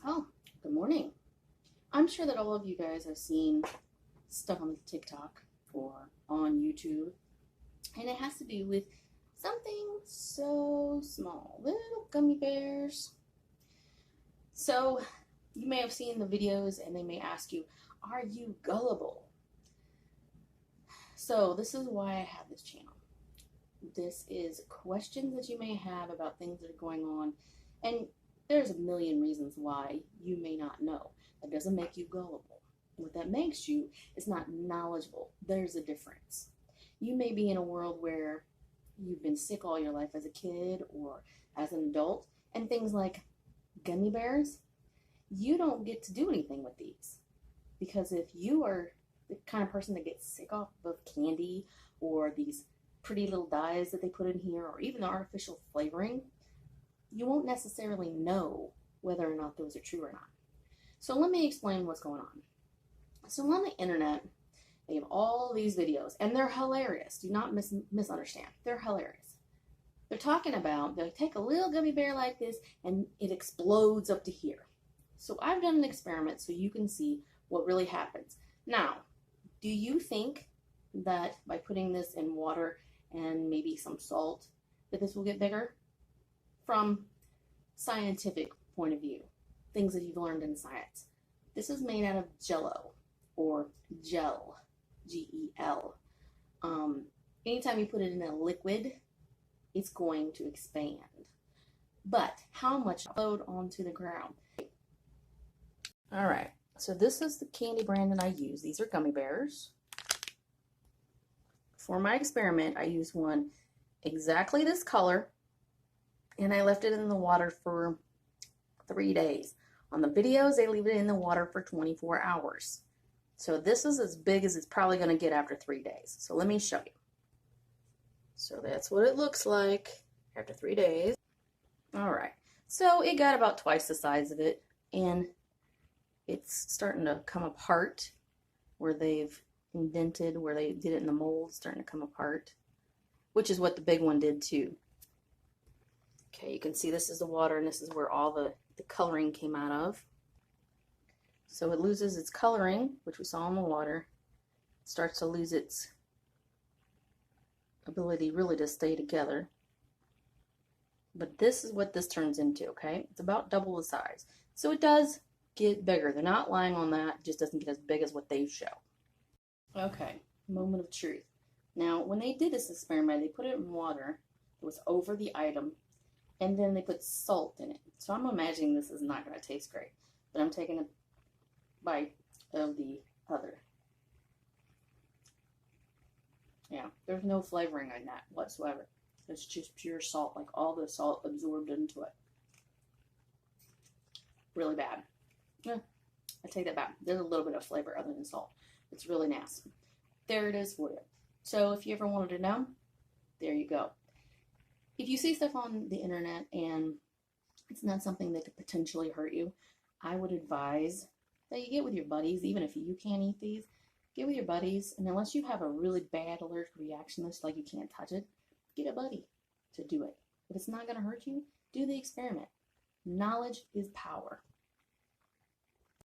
Oh, good morning. I'm sure that all of you guys have seen stuff on TikTok or on YouTube, and it has to do with something so small, little gummy bears. So you may have seen the videos and they may ask you, are you gullible? So this is why I have this channel. This is questions that you may have about things that are going on, and there's a million reasons why you may not know. That doesn't make you gullible. What that makes you is not knowledgeable. There's a difference. You may be in a world where you've been sick all your life as a kid or as an adult, and things like gummy bears, you don't get to do anything with these. Because if you are the kind of person that gets sick off of candy or these pretty little dyes that they put in here, or even the artificial flavoring, you won't necessarily know whether or not those are true or not. So let me explain what's going on. So on the internet, they have all these videos, and they're hilarious. Do not misunderstand. They're hilarious. They're talking about, they take a little gummy bear like this, and it explodes up to here. So I've done an experiment so you can see what really happens. Now, do you think that by putting this in water and maybe some salt, that this will get bigger? From scientific point of view, things that you've learned in science. This is made out of jello or gel, G-E-L. Anytime you put it in a liquid, it's going to expand. But how much flowed onto the ground? All right, so this is the candy brand that I use. These are gummy bears. For my experiment, I used one exactly this color, and I left it in the water for 3 days. On the videos, they leave it in the water for 24 hours. So this is as big as it's probably going to get after 3 days. So let me show you. So that's what it looks like after 3 days. All right. So it got about twice the size of it, and it's starting to come apart where they've indented, where they did it in the mold, starting to come apart, which is what the big one did too. Okay, you can see this is the water, and this is where all the coloring came out of. So it loses its coloring, which we saw in the water. It starts to lose its ability really to stay together. But this is what this turns into, okay? It's about double the size. So it does get bigger. They're not lying on that. It just doesn't get as big as what they show. Okay, moment of truth. Now, when they did this experiment, they put it in water. It was over the item. And then they put salt in it. So I'm imagining this is not going to taste great. But I'm taking a bite of the other. Yeah, there's no flavoring in that whatsoever. It's just pure salt, like all the salt absorbed into it. Really bad. Yeah, I take that back. There's a little bit of flavor other than salt. It's really nasty. There it is for you. So if you ever wanted to know, there you go. If you see stuff on the internet and it's not something that could potentially hurt you, I would advise that you get with your buddies. Even if you can't eat these, get with your buddies. And unless you have a really bad allergic reaction that's like you can't touch it, get a buddy to do it. If it's not going to hurt you, do the experiment. Knowledge is power.